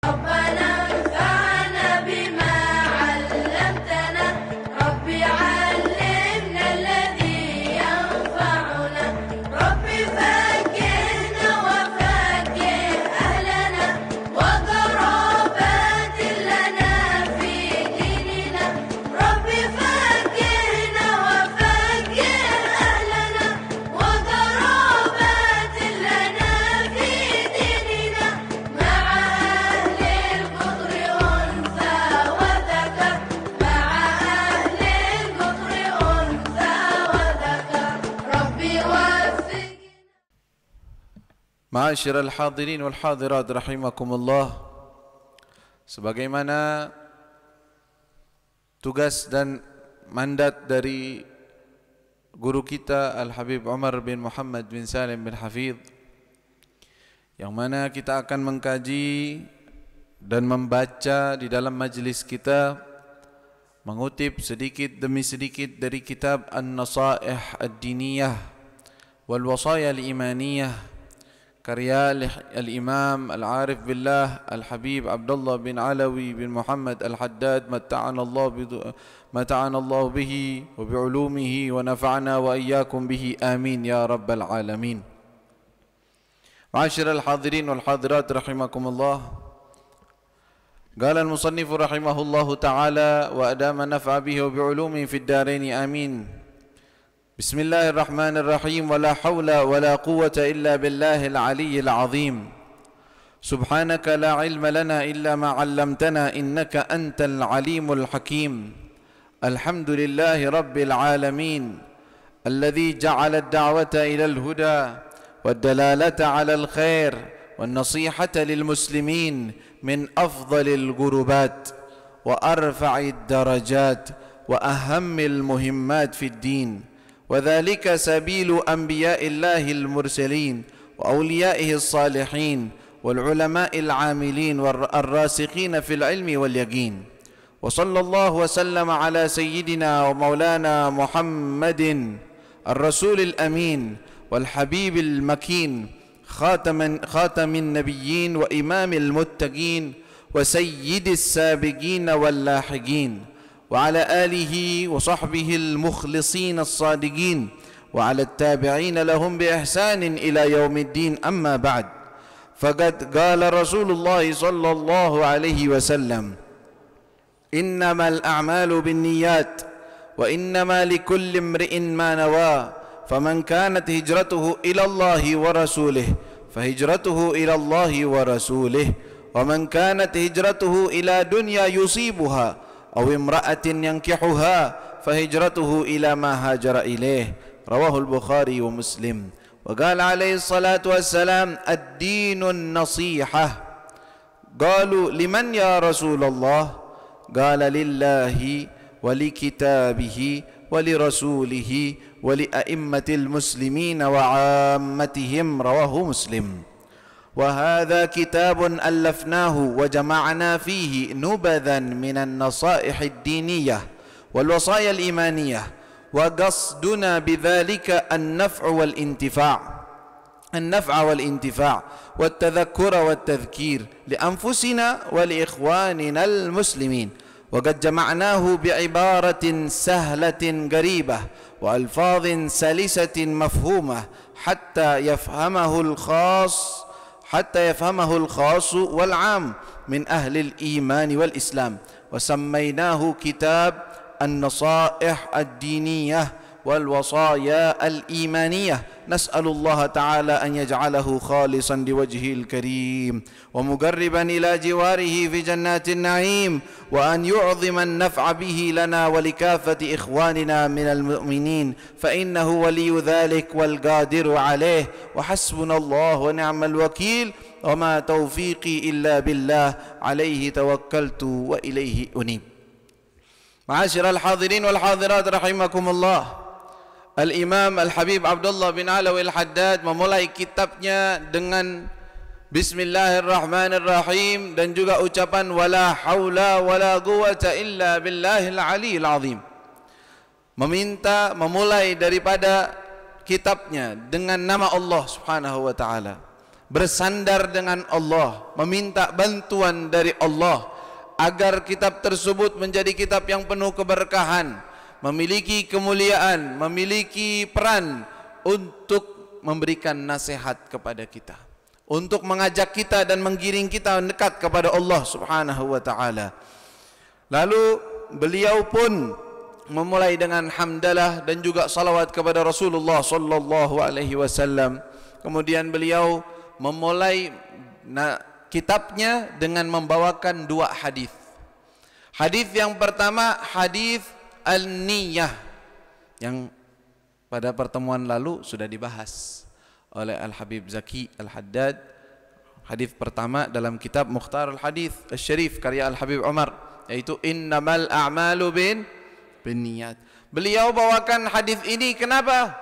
ربنا انفعنا بما علمتنا رب علمنا الذي ينفعنا رب فكهنا وفكه أهلنا وقرابات لنا في ديننا رب فكهنا وفكه أهلنا وقرابات لنا في ديننا مع أهل القطر أنثى وذكر مع أهل القطر أنثى وذكر ربي وفقنا. Ma'asyiral hadirin wal hadirat rahimakumullah. Sebagaimana tugas dan mandat dari guru kita Al-Habib Umar bin Muhammad bin Salim bin Hafidh, yang mana kita akan mengkaji dan membaca di dalam majlis kita, mengutip sedikit demi sedikit dari kitab An-Nasaih Ad-Diniyah wal Wasaya Al-Imaniyah karya Al-Imam Al-Arif Billah Al-Habib Abdullah bin Alawi bin Muhammad Al-Haddad mata'ana Allah bihi wa bi'ulumihi wa nafa'ana wa iyyakum bihi amin ya rabbal alamin. Ma'asyiral hadirin wal hadirat rahimakumullah. Qala al-musannif rahimahullahu ta'ala wa adama naf'a bihi wa bi'ulumihi fid darain amin. بسم الله الرحمن الرحيم ولا حول ولا قوة إلا بالله العلي العظيم سبحانك لا علم لنا إلا ما علمتنا إنك أنت العليم الحكيم الحمد لله رب العالمين الذي جعل الدعوة إلى الهدى والدلالة على الخير والنصيحة للمسلمين من أفضل القربات وأرفع الدرجات وأهم المهمات في الدين، وذلك سبيل أنبياء الله المرسلين وأوليائه الصالحين والعلماء العاملين والراسخين في العلم واليقين. وصلى الله وسلم على سيدنا ومولانا محمد الرسول الأمين والحبيب المكين خاتم النبيين وإمام المتقين وسيد السابقين واللاحقين، وعلى آله وصحبه المخلصين الصادقين وعلى التابعين لهم بإحسان إلى يوم الدين. أما بعد، فقد قال رسول الله صلى الله عليه وسلم: إنما الأعمال بالنيات وإنما لكل امرئ ما نوى، فمن كانت هجرته إلى الله ورسوله فهجرته إلى الله ورسوله، ومن كانت هجرته إلى دنيا يصيبها أو امرأة ينكحها فهجرته إلى ما هاجر إليه. رواه البخاري ومسلم. وقال عليه الصلاة والسلام: الدين النصيحة. قالوا: لمن يا رسول الله؟ قال: لله ولكتابه ولرسوله ولأئمة المسلمين وعامتهم. رواه مسلم. وهذا كتاب ألفناه وجمعنا فيه نبذا من النصائح الدينية والوصايا الإيمانية، وقصدنا بذلك النفع والانتفاع والتذكر والتذكير لأنفسنا ولإخواننا المسلمين. وقد جمعناه بعبارة سهلة قريبة وألفاظ سلسة مفهومة حتى يفهمه الخاص والعام من أهل الإيمان والإسلام، وسميناه كتاب النصائح الدينية والوصايا الإيمانية. نسأل الله تعالى أن يجعله خالصا لوجهه الكريم ومقربا إلى جواره في جنات النعيم، وأن يعظم النفع به لنا ولكافة إخواننا من المؤمنين، فإنه ولي ذلك والقادر عليه، وحسبنا الله ونعم الوكيل، وما توفيقي إلا بالله، عليه توكلت وإليه أنيب. معاشر الحاضرين والحاضرات rahimakumullah. Al-Imam Al-Habib Abdullah bin Alawi Al-Haddad memulai kitabnya dengan Bismillahirrahmanirrahim dan juga ucapan wala haula wala quwata illa billahil aliyil azim. Memulai daripada kitabnya dengan nama Allah Subhanahu wa taala. bersandar dengan Allah, meminta bantuan dari Allah agar kitab tersebut menjadi kitab yang penuh keberkahan, memiliki kemuliaan, memiliki peran untuk memberikan nasihat kepada kita, untuk mengajak kita dan menggiring kita dekat kepada Allah Subhanahu wa taala. Lalu beliau pun memulai dengan hamdalah dan juga salawat kepada Rasulullah sallallahu alaihi wasallam. Kemudian beliau memulai kitabnya dengan membawakan dua hadis. Hadis yang pertama hadis al-niyah yang pada pertemuan lalu sudah dibahas oleh Al-Habib Zaki Al-Haddad. Hadis pertama dalam kitab Mukhtar Al-Hadis Al-Syarif karya Al-Habib Umar, yaitu innamal a'malu binniyat. Beliau bawakan hadis ini kenapa?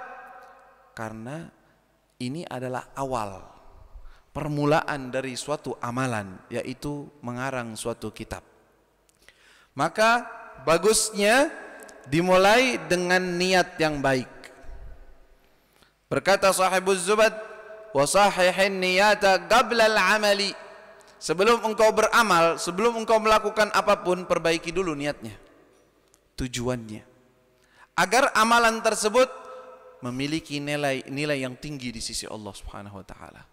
Karena ini adalah awal permulaan dari suatu amalan, yaitu mengarang suatu kitab. Maka bagusnya dimulai dengan niat yang baik. Berkata Sahibuz Zubad, wa sahihin niyata qabla al-amali. Sebelum engkau beramal, sebelum engkau melakukan apapun, perbaiki dulu niatnya, tujuannya, agar amalan tersebut memiliki nilai yang tinggi di sisi Allah Subhanahu wa taala.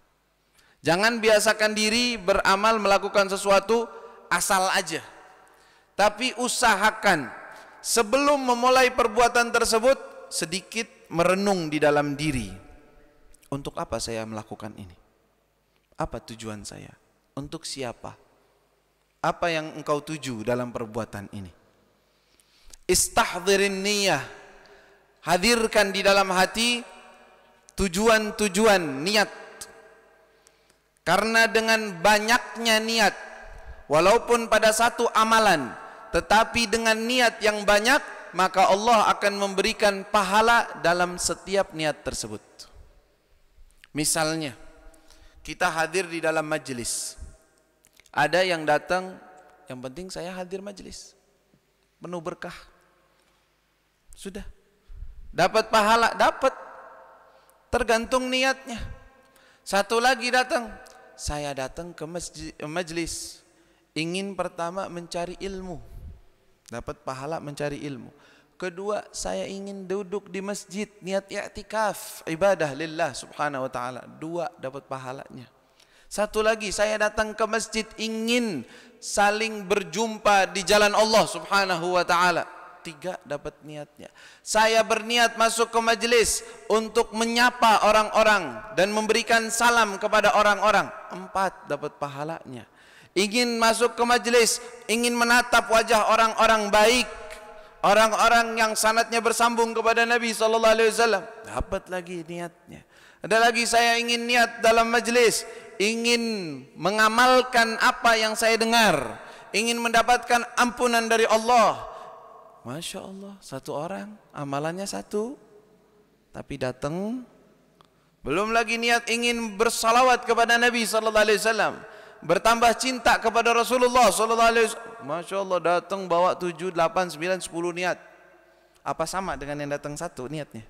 Jangan biasakan diri beramal melakukan sesuatu asal aja, tapi usahakan sebelum memulai perbuatan tersebut sedikit merenung di dalam diri. Untuk apa saya melakukan ini? Apa tujuan saya? Untuk siapa? Apa yang engkau tuju dalam perbuatan ini? Istahdhirin niyah. Hadirkan di dalam hati tujuan-tujuan niat. Karena dengan banyaknya niat, walaupun pada satu amalan, tetapi dengan niat yang banyak, maka Allah akan memberikan pahala dalam setiap niat tersebut. Misalnya, kita hadir di dalam majelis. Ada yang datang, yang penting saya hadir majelis, penuh berkah. Sudah. Dapat pahala, dapat. Tergantung niatnya. Satu lagi datang, saya datang ke majelis, ingin pertama mencari ilmu, dapat pahala mencari ilmu. Kedua, saya ingin duduk di masjid, niat i'tikaf, ibadah lillah subhanahu wa ta'ala. Dua, dapat pahalanya. Satu lagi, saya datang ke masjid ingin saling berjumpa di jalan Allah subhanahu wa ta'ala. Tiga, dapat niatnya. Saya berniat masuk ke majelis untuk menyapa orang-orang dan memberikan salam kepada orang-orang. Empat, dapat pahalanya. Ingin masuk ke majelis, ingin menatap wajah orang-orang baik, orang-orang yang sanadnya bersambung kepada Nabi SAW. Dapat lagi niatnya. Ada lagi, saya ingin niat dalam majelis, ingin mengamalkan apa yang saya dengar, ingin mendapatkan ampunan dari Allah. Masya Allah, satu orang amalannya satu, tapi datang belum lagi niat ingin bersalawat kepada Nabi SAW, bertambah cinta kepada Rasulullah SAW. Masya Allah, datang bawa 7, 8, 9, 10 niat. Apa sama dengan yang datang satu niatnya?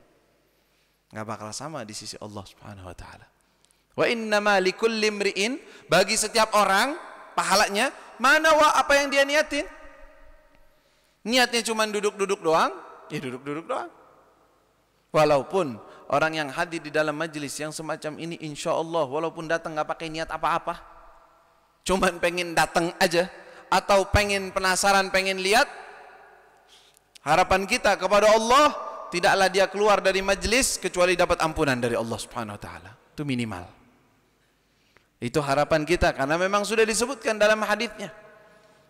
Nggak bakal sama di sisi Allah Subhanahu Wa Taala. Wa innama likulli imri'in, bagi setiap orang pahalanya mana apa yang dia niatin. Niatnya cuma duduk-duduk doang, ya duduk-duduk doang. Walaupun orang yang hadir di dalam majelis yang semacam ini, insya Allah walaupun datang nggak pakai niat apa-apa, cuman pengen datang aja, atau pengen penasaran, pengen lihat, harapan kita kepada Allah tidaklah dia keluar dari majelis kecuali dapat ampunan dari Allah Subhanahu Wa Taala. Itu minimal. Itu harapan kita karena memang sudah disebutkan dalam hadisnya.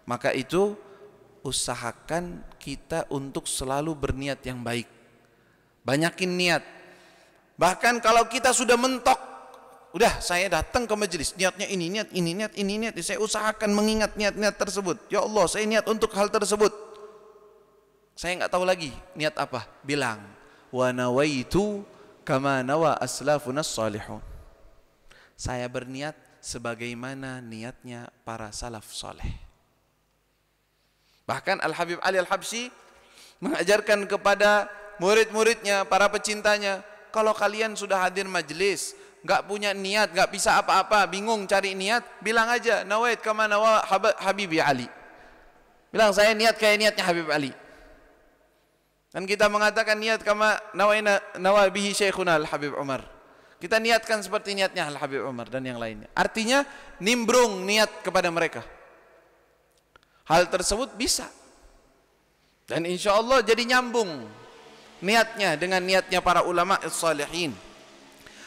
Maka itu usahakan kita untuk selalu berniat yang baik. Banyakin niat. Bahkan kalau kita sudah mentok, udah saya datang ke majelis, niatnya ini, niat ini, niat ini, niat ini. Saya usahakan mengingat niat-niat tersebut. Ya Allah, saya niat untuk hal tersebut. Saya nggak tahu lagi niat apa. Bilang, wa nawaitu kama nawa aslafunas salihun. Saya berniat sebagaimana niatnya para salaf saleh. Bahkan Al-Habib Ali Al-Habsyi mengajarkan kepada murid-muridnya, para pecintanya, kalau kalian sudah hadir majelis, nggak punya niat, nggak bisa apa-apa, bingung cari niat, bilang aja nawait kama nawa Habibi Ali. Bilang saya niat kayak niatnya Habib Ali. Dan kita mengatakan niat kama nawa bihi Syekhuna Al-Habib Umar. Kita niatkan seperti niatnya Al-Habib Umar dan yang lainnya. Artinya nimbrung niat kepada mereka. Hal tersebut bisa. Dan insya Allah jadi nyambung niatnya dengan niatnya para ulama as-salihin.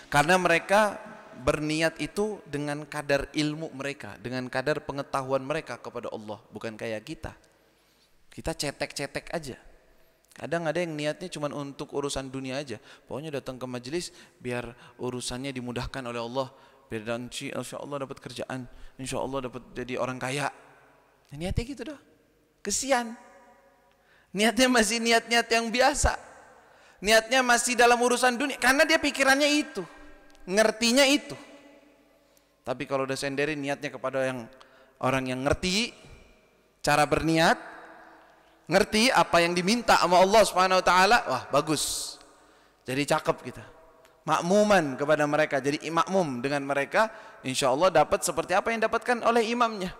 Karena mereka berniat itu dengan kadar ilmu mereka, dengan kadar pengetahuan mereka kepada Allah, bukan kayak kita. Kita cetek-cetek aja. Kadang ada yang niatnya cuma untuk urusan dunia aja. Pokoknya datang ke majelis biar urusannya dimudahkan oleh Allah, biar insya Allah dapat kerjaan, insya Allah dapat jadi orang kaya. Niatnya gitu dah. Kesian. Niatnya masih niat-niat yang biasa. Niatnya masih dalam urusan dunia karena dia pikirannya itu, ngertinya itu. Tapi kalau udah senderin niatnya kepada orang yang ngerti cara berniat, ngerti apa yang diminta sama Allah Subhanahu wa taala, wah bagus. Jadi cakep kita. Makmuman kepada mereka, jadi makmum dengan mereka, insyaallah dapat seperti apa yang dapatkan oleh imamnya.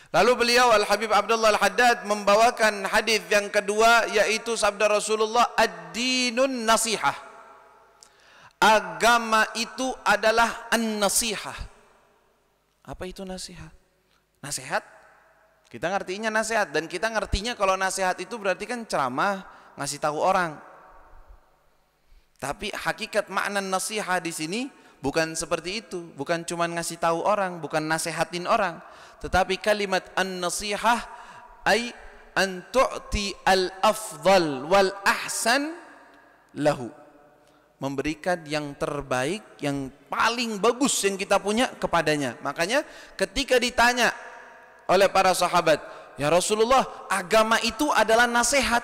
Lalu beliau Al-Habib Abdullah Al-Haddad membawakan hadis yang kedua, yaitu sabda Rasulullah, ad-dinun nasihah. Agama itu adalah an-nasihah. Apa itu nasihat? Nasihat? Kita ngertinya nasihat, dan kita ngertinya kalau nasihat itu berarti kan ceramah, ngasih tahu orang. Tapi hakikat makna nasihat di sini bukan seperti itu, bukan cuma ngasih tahu orang, bukan nasihatin orang, tetapi kalimat an-nasihah ay an tu'ti al-afdal wal ahsan lahu. Memberikan yang terbaik, yang paling bagus yang kita punya kepadanya. Makanya ketika ditanya oleh para sahabat, ya Rasulullah, agama itu adalah nasihat,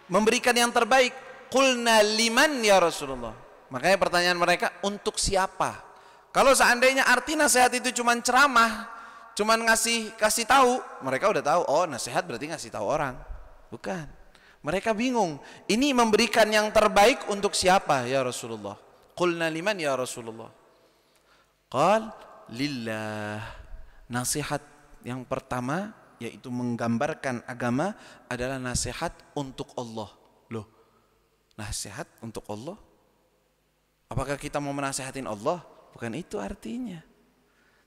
memberikan yang terbaik. Qulna liman ya Rasulullah. Makanya pertanyaan mereka, untuk siapa? Kalau seandainya arti nasihat itu cuma ceramah, cuma kasih tahu, mereka udah tahu, oh nasihat berarti ngasih tahu orang. Bukan. Mereka bingung, ini memberikan yang terbaik untuk siapa ya Rasulullah? Qulna liman ya Rasulullah. Qal lillah. Nasihat yang pertama, yaitu menggambarkan agama, adalah nasihat untuk Allah. Loh, nasihat untuk Allah? Apakah kita mau menasihatin Allah? Bukan itu artinya.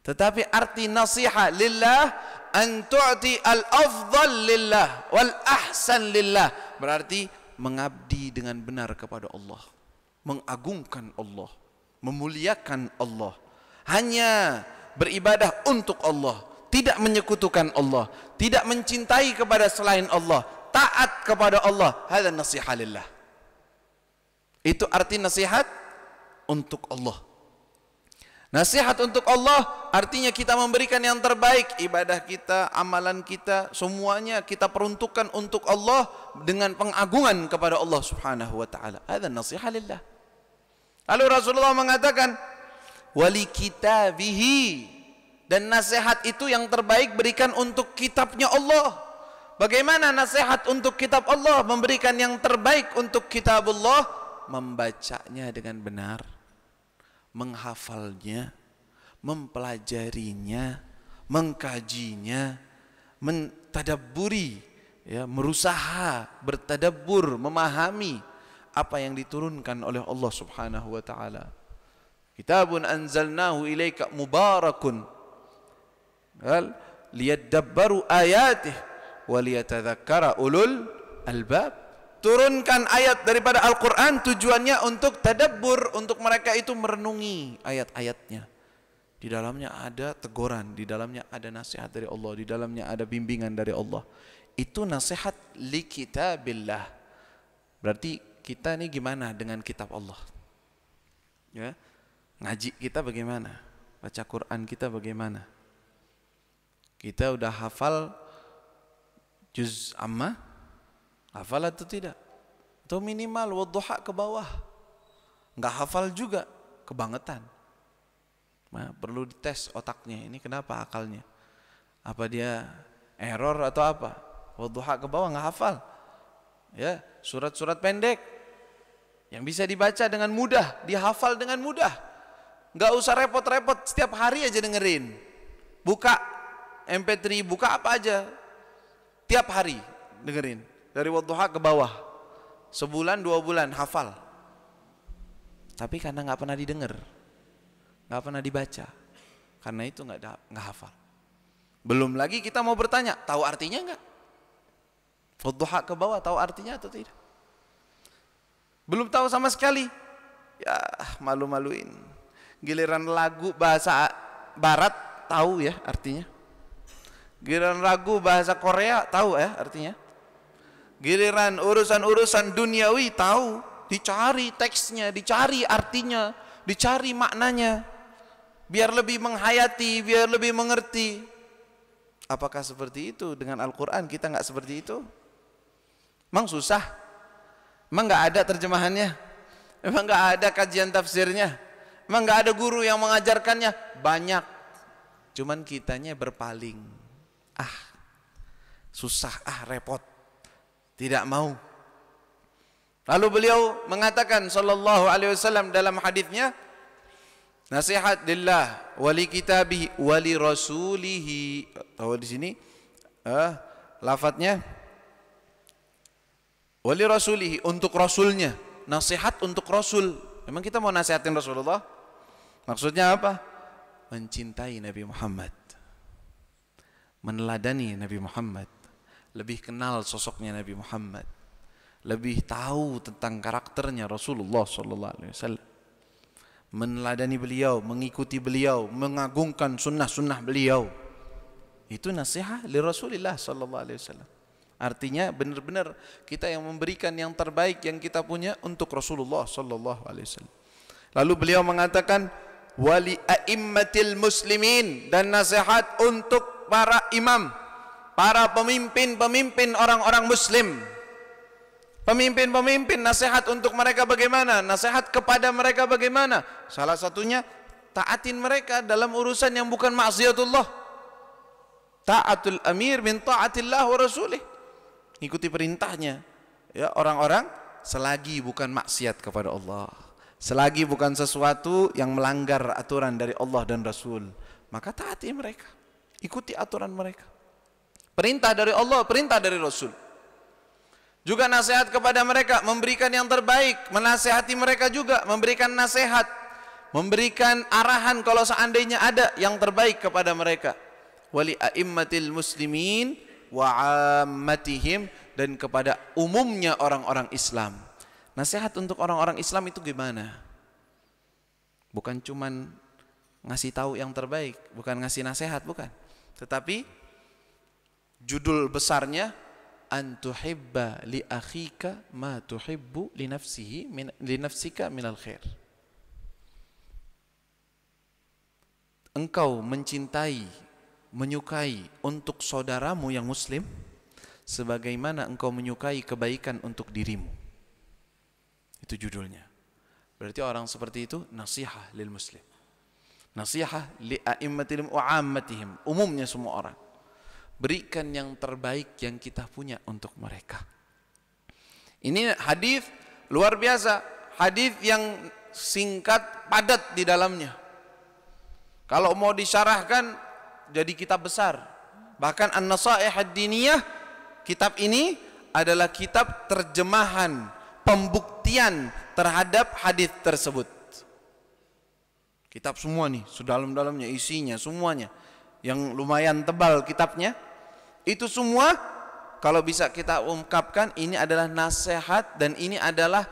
Tetapi arti nasihat lillah, an tu'ti al-afdal lillah wal ahsan lillah. Berarti mengabdi dengan benar kepada Allah, mengagungkan Allah, memuliakan Allah, hanya beribadah untuk Allah, tidak menyekutukan Allah, tidak mencintai kepada selain Allah, taat kepada Allah. Hada nasihat lillah. Itu arti nasihat untuk Allah. Nasihat untuk Allah artinya kita memberikan yang terbaik, ibadah kita, amalan kita, semuanya kita peruntukkan untuk Allah dengan pengagungan kepada Allah Subhanahu wa taala. Hada nasihat lillah. Lalu Rasulullah mengatakan, wali kitabihi, dan nasihat itu yang terbaik berikan untuk kitabnya Allah. Bagaimana nasihat untuk kitab Allah? Memberikan yang terbaik untuk kitab Allah, membacanya dengan benar, menghafalnya, mempelajarinya, mengkajinya, mentadabburi, ya, berusaha bertadabbur, memahami apa yang diturunkan oleh Allah Subhanahu wa taala. Kitabun anzalnahu ilaika mubarakun liyadabbaru ayatih wa liyatadzakkara ulul albab. Turunkan ayat daripada Al-Quran tujuannya untuk tadabbur, untuk mereka itu merenungi ayat-ayatnya. Di dalamnya ada teguran, di dalamnya ada nasihat dari Allah, di dalamnya ada bimbingan dari Allah. Itu nasihat li kitabillah. Berarti kita ini gimana dengan kitab Allah? Ya, ngaji kita bagaimana? Baca Quran kita bagaimana? Kita udah hafal juz amma? Hafal atau tidak? Atau minimal wadduha ke bawah? Enggak hafal juga, kebangetan. Nah, perlu dites otaknya, ini kenapa akalnya? Apa dia error atau apa? Wadduha ke bawah enggak hafal. Ya, surat-surat pendek. yang bisa dibaca dengan mudah, dihafal dengan mudah. Nggak usah repot-repot, setiap hari aja dengerin. Buka MP3, buka apa aja, tiap hari dengerin dari wadduha ke bawah. Sebulan 2 bulan hafal. Tapi karena nggak pernah didengar, nggak pernah dibaca, karena itu nggak hafal. Belum lagi kita mau bertanya, tahu artinya nggak? Wadduha ke bawah tahu artinya atau tidak? Belum tahu sama sekali, ya malu-maluin. Giliran lagu bahasa barat tahu ya artinya. Giliran lagu bahasa Korea tahu ya artinya. Giliran urusan-urusan duniawi tahu, dicari teksnya, dicari artinya, dicari maknanya, biar lebih menghayati, biar lebih mengerti. Apakah seperti itu dengan Al-Quran? Kita nggak seperti itu. Emang susah? Emang nggak ada terjemahannya? Emang nggak ada kajian tafsirnya? Emang nggak ada guru yang mengajarkannya? Banyak. Cuman kitanya berpaling. Susah, repot. Tidak mau. Lalu beliau mengatakan sallallahu alaihi wasallam dalam hadisnya, nasihat lillah wali kitabihi wali rasulihi. Tahu di sini lafadznya wali rasulihi, untuk rasulnya. Nasihat untuk rasul. Memang kita mau nasihatin Rasulullah? Maksudnya apa? Mencintai Nabi Muhammad, meneladani Nabi Muhammad, lebih kenal sosoknya Nabi Muhammad, lebih tahu tentang karakternya Rasulullah sallallahu alaihi wasallam, meneladani beliau, mengikuti beliau, mengagungkan sunnah-sunnah beliau. Itu nasihat li Rasulillah sallallahu alaihi wasallam. Artinya benar-benar kita yang memberikan yang terbaik yang kita punya untuk Rasulullah sallallahu alaihi wasallam. Lalu beliau mengatakan wali a'immatil muslimin, dan nasihat untuk para imam, para pemimpin-pemimpin orang-orang muslim. Pemimpin-pemimpin, nasihat untuk mereka bagaimana? Nasihat kepada mereka bagaimana? Salah satunya taatin mereka dalam urusan yang bukan maksiatullah. Ta'atul amir min ta'atillah wa rasulih. Ikuti perintahnya ya orang-orang selagi bukan maksiat kepada Allah, selagi bukan sesuatu yang melanggar aturan dari Allah dan Rasul, maka taati mereka, ikuti aturan mereka. Perintah dari Allah, perintah dari Rasul. Juga nasihat kepada mereka, memberikan yang terbaik, menasihati mereka juga, memberikan nasihat, memberikan arahan kalau seandainya ada yang terbaik kepada mereka. Wali a'immatil muslimin wa ammatihim, dan kepada umumnya orang-orang Islam. Nasihat untuk orang-orang Islam itu gimana? Bukan cuman ngasih tahu yang terbaik, bukan ngasih nasihat, bukan. Tetapi judul besarnya an tuhibba li akhika ma tuhibbu li nafsika minal khair. Engkau mencintai, menyukai untuk saudaramu yang muslim sebagaimana engkau menyukai kebaikan untuk dirimu. Itu judulnya. Berarti orang seperti itu nasihah lil muslim, nasihah li a'immatil wa ammatihim, umumnya semua orang. Berikan yang terbaik yang kita punya untuk mereka. Ini hadis luar biasa, hadis yang singkat, padat di dalamnya. Kalau mau disyarahkan jadi kitab besar. Bahkan An-Nasaih Ad-Diniyah, kitab ini adalah kitab terjemahan, pembuktian terhadap hadis tersebut. Kitab semua nih, sedalam-dalamnya isinya semuanya, yang lumayan tebal kitabnya. Itu semua kalau bisa kita ungkapkan, ini adalah nasihat dan ini adalah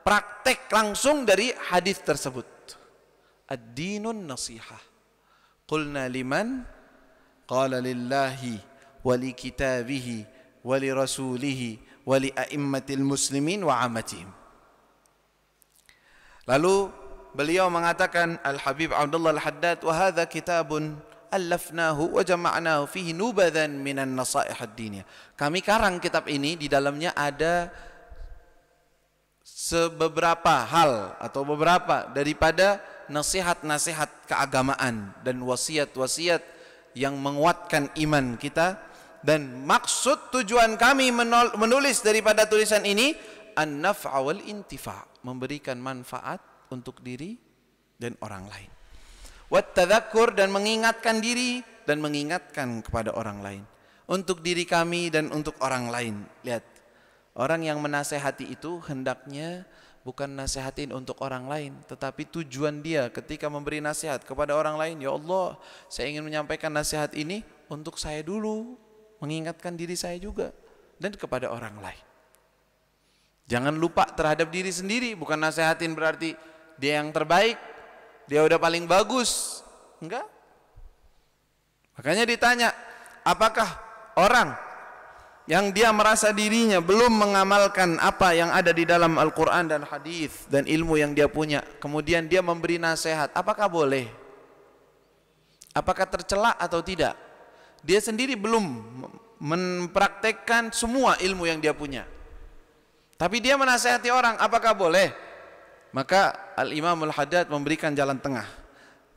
praktek langsung dari hadis tersebut. Ad-dinun nasihah. Qulna liman? Qala lillahi wa li kitabihi wa li rasulihi wa li a'immatil muslimin wa amatihim. Lalu beliau mengatakan, Al-Habib Abdullah Al-Haddad, wa hadha kitabun allafnahu wa jama'nahu fihi nubadan minan nasaih ad-diniyah. Kami karang kitab ini, di dalamnya ada beberapa hal atau beberapa daripada nasihat-nasihat keagamaan dan wasiat-wasiat yang menguatkan iman kita. Dan maksud tujuan kami menulis daripada tulisan ini an-naf'a wal intifa', memberikan manfaat untuk diri dan orang lain. Wat tadzakur, dan mengingatkan diri dan mengingatkan kepada orang lain. Untuk diri kami dan untuk orang lain. Lihat, orang yang menasehati itu hendaknya bukan nasihatin untuk orang lain, tetapi tujuan dia ketika memberi nasihat kepada orang lain, ya Allah, saya ingin menyampaikan nasihat ini untuk saya dulu, mengingatkan diri saya juga dan kepada orang lain. Jangan lupa terhadap diri sendiri. Bukan nasihatin berarti dia yang terbaik, dia udah paling bagus. Enggak. Makanya ditanya, apakah orang yang dia merasa dirinya belum mengamalkan apa yang ada di dalam Al-Quran dan hadis dan ilmu yang dia punya, kemudian dia memberi nasihat, apakah boleh? Apakah tercela atau tidak? Dia sendiri belum mempraktekkan semua ilmu yang dia punya, tapi dia menasihati orang, apakah boleh? Maka Al-Imam Al-Haddad memberikan jalan tengah.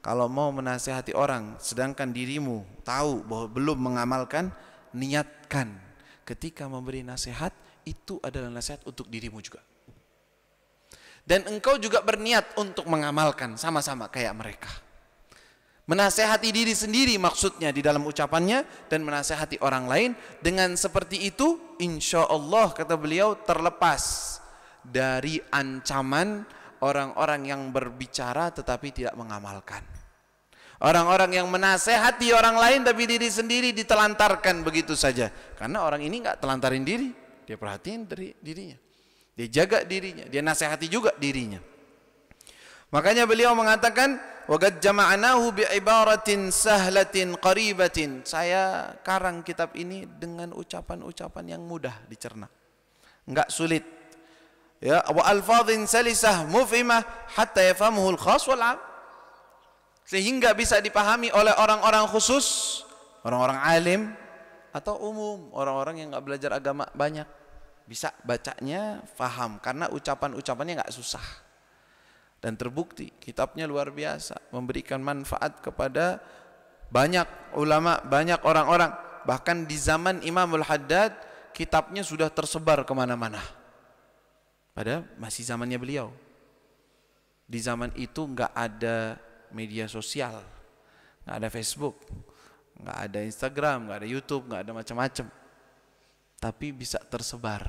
Kalau mau menasihati orang sedangkan dirimu tahu bahwa belum mengamalkan, niatkan ketika memberi nasihat itu adalah nasihat untuk dirimu juga. Dan engkau juga berniat untuk mengamalkan sama-sama kayak mereka. Menasehati diri sendiri maksudnya di dalam ucapannya, dan menasehati orang lain. Dengan seperti itu insya Allah, kata beliau, terlepas dari ancaman orang-orang yang berbicara tetapi tidak mengamalkan. Orang-orang yang menasehati orang lain tapi diri sendiri ditelantarkan begitu saja. Karena orang ini enggak telantarin diri, dia perhatiin dari dirinya, dia jaga dirinya, dia nasihati juga dirinya. Makanya beliau mengatakan, waqad jama'nahu bi ibaratin sahlatin qaribatin. Saya karang kitab ini dengan ucapan-ucapan yang mudah dicerna, enggak sulit. Ya, wa alfadhin salisah mufhimah hatta yafhamuhu al-khas wal 'am. Sehingga bisa dipahami oleh orang-orang khusus, orang-orang alim, atau umum, orang-orang yang enggak belajar agama banyak. Bisa bacanya, faham, karena ucapan-ucapannya enggak susah. Dan terbukti kitabnya luar biasa, memberikan manfaat kepada banyak ulama, banyak orang-orang. Bahkan di zaman Imamul Haddad, kitabnya sudah tersebar kemana-mana. Padahal masih zamannya beliau. Di zaman itu enggak ada media sosial, enggak ada Facebook, enggak ada Instagram, enggak ada YouTube, enggak ada macam-macam. Tapi bisa tersebar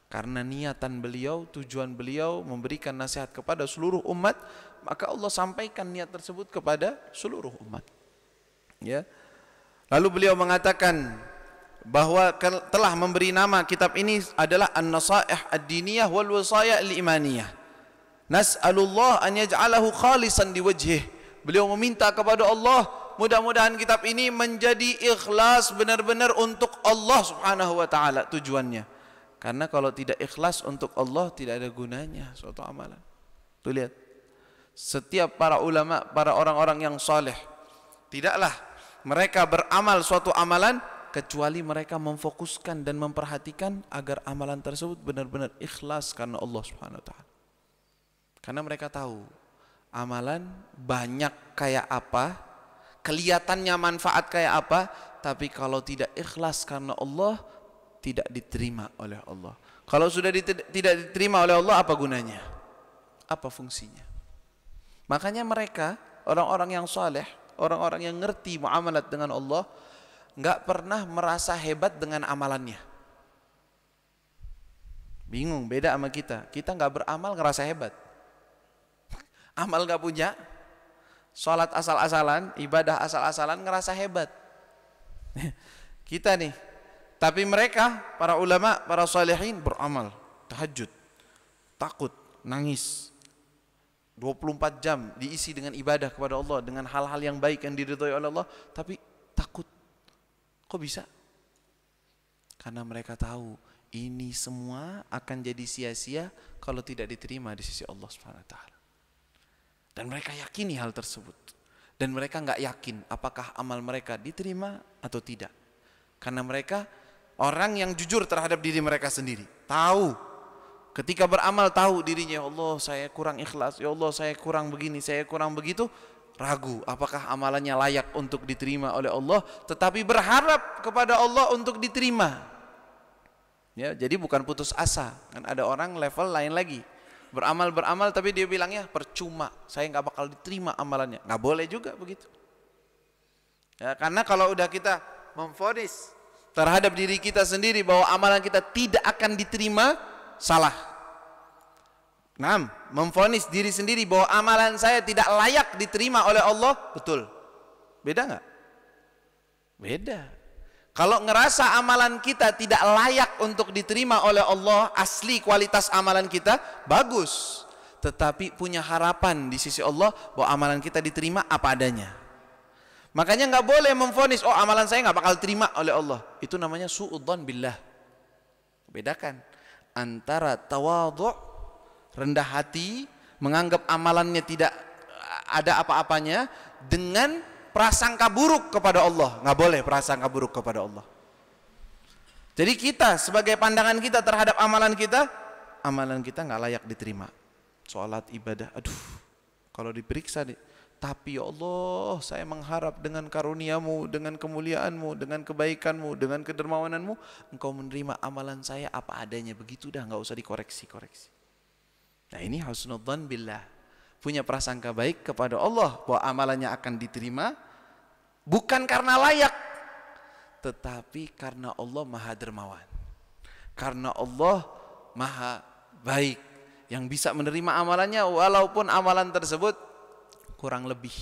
karena niatan beliau, tujuan beliau memberikan nasihat kepada seluruh umat, maka Allah sampaikan niat tersebut kepada seluruh umat. Ya. Lalu beliau mengatakan bahwa telah memberi nama kitab ini adalah An-Nasaih Ad-Diniyah wal Wasaya Al-Imaniyah. Nas'alullah an yaj'alahu khalisan liwajhih. Beliau meminta kepada Allah, mudah-mudahan kitab ini menjadi ikhlas benar-benar untuk Allah Subhanahu wa taala tujuannya. Karena kalau tidak ikhlas untuk Allah, tidak ada gunanya suatu amalan. Tuh lihat, setiap para ulama, para orang-orang yang saleh, tidaklah mereka beramal suatu amalan kecuali mereka memfokuskan dan memperhatikan agar amalan tersebut benar-benar ikhlas karena Allah Subhanahu wa taala. Karena mereka tahu amalan banyak kayak apa, kelihatannya manfaat kayak apa, tapi kalau tidak ikhlas karena Allah, tidak diterima oleh Allah. Kalau sudah tidak diterima oleh Allah, apa gunanya? Apa fungsinya? Makanya mereka, orang-orang yang saleh, orang-orang yang ngerti muamalat dengan Allah, enggak pernah merasa hebat dengan amalannya. Bingung, beda sama kita. Kita enggak beramal ngerasa hebat. Amal enggak punya, salat asal-asalan, ibadah asal-asalan ngerasa hebat. Kita nih. Tapi mereka, para ulama, para salihin beramal, tahajud, takut, nangis, 24 jam diisi dengan ibadah kepada Allah, dengan hal-hal yang baik yang diridhai oleh Allah, tapi takut. Kok bisa? Karena mereka tahu ini semua akan jadi sia-sia kalau tidak diterima di sisi Allah Subhanahu wa taala. Dan mereka yakini hal tersebut. Dan mereka enggak yakin apakah amal mereka diterima atau tidak. Karena mereka orang yang jujur terhadap diri mereka sendiri. Tahu ketika beramal, tahu dirinya, ya Allah saya kurang ikhlas, ya Allah saya kurang begini, saya kurang begitu. Ragu apakah amalannya layak untuk diterima oleh Allah, tetapi berharap kepada Allah untuk diterima. Ya, jadi bukan putus asa. Kan ada orang level lain lagi. Beramal tapi dia bilangnya percuma, saya nggak bakal diterima amalannya. Nggak boleh juga begitu. Ya, karena kalau udah kita memvonis terhadap diri kita sendiri bahwa amalan kita tidak akan diterima, salah. Memvonis diri sendiri bahwa amalan saya tidak layak diterima oleh Allah, betul. Beda nggak? Beda. Kalau ngerasa amalan kita tidak layak untuk diterima oleh Allah, asli kualitas amalan kita bagus, tetapi punya harapan di sisi Allah bahwa amalan kita diterima apa adanya. Makanya nggak boleh memvonis, oh amalan saya nggak bakal terima oleh Allah. Itu namanya su'udzon billah. Bedakan antara tawadhu', rendah hati, menganggap amalannya tidak ada apa-apanya, dengan prasangka buruk kepada Allah. Nggak boleh prasangka buruk kepada Allah. Jadi kita sebagai pandangan kita terhadap amalan kita nggak layak diterima. Sholat, ibadah, aduh, kalau diperiksa nih, tapi ya Allah, saya mengharap dengan karuniamu, dengan kemuliaanmu, dengan kebaikanmu, dengan kedermawananmu, engkau menerima amalan saya apa adanya. Begitu dah, nggak usah dikoreksi-koreksi. Nah ini husnudzan billah, punya prasangka baik kepada Allah bahwa amalannya akan diterima, bukan karena layak, tetapi karena Allah maha dermawan, karena Allah maha baik, yang bisa menerima amalannya walaupun amalan tersebut kurang lebih.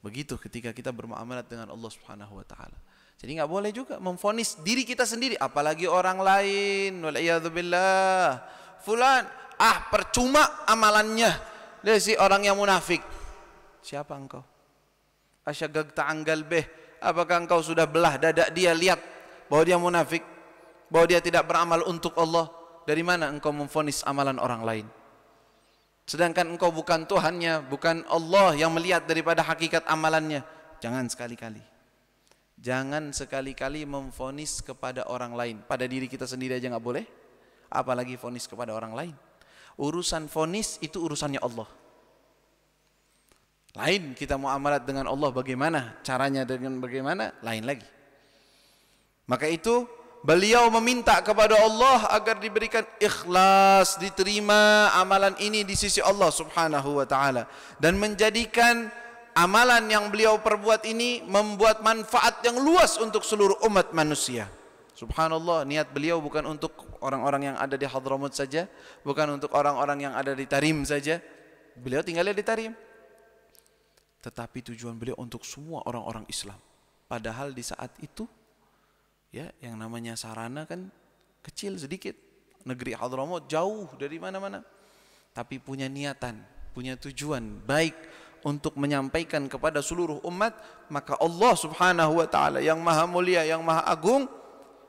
Begitu ketika kita bermuamalat dengan Allah Subhanahu wa taala. Jadi nggak boleh juga memvonis diri kita sendiri, apalagi orang lain. Wal'iyadzubillah, fulan percuma amalannya, dia si orang yang munafik. Siapa engkau? Asyagag ta'anggal beh, apakah engkau sudah belah dada dia, lihat bahwa dia munafik, bahwa dia tidak beramal untuk Allah? Dari mana engkau memvonis amalan orang lain? Sedangkan engkau bukan Tuhannya, bukan Allah yang melihat daripada hakikat amalannya. Jangan sekali-kali, jangan sekali-kali memvonis kepada orang lain. Pada diri kita sendiri aja nggak boleh, apalagi vonis kepada orang lain. Urusan vonis itu urusannya Allah. Lain kita muamalat dengan Allah bagaimana, caranya dengan bagaimana, lain lagi. Maka itu beliau meminta kepada Allah agar diberikan ikhlas, diterima amalan ini di sisi Allah Subhanahu wa taala, dan menjadikan amalan yang beliau perbuat ini membuat manfaat yang luas untuk seluruh umat manusia. Subhanallah, niat beliau bukan untuk orang-orang yang ada di Hadramut saja, bukan untuk orang-orang yang ada di Tarim saja. Beliau tinggalnya di Tarim, tetapi tujuan beliau untuk semua orang-orang Islam. Padahal di saat itu, ya, yang namanya sarana kan kecil sedikit, negeri Hadramut jauh dari mana-mana, tapi punya niatan, punya tujuan baik untuk menyampaikan kepada seluruh umat. Maka Allah Subhanahu wa taala yang maha mulia, yang maha agung,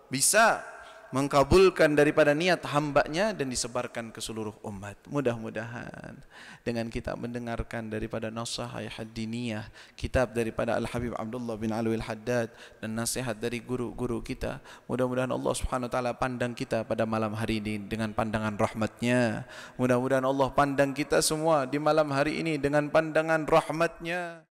bisa mengkabulkan daripada niat hambanya dan disebarkan ke seluruh umat. Mudah-mudahan dengan kita mendengarkan daripada Nasihat Diniyah, kitab daripada Al-Habib Abdullah bin Alwi Al-Haddad, dan nasihat dari guru-guru kita, mudah-mudahan Allah Subhanahu wa taala pandang kita pada malam hari ini dengan pandangan rahmatnya. Mudah-mudahan Allah pandang kita semua di malam hari ini dengan pandangan rahmatnya.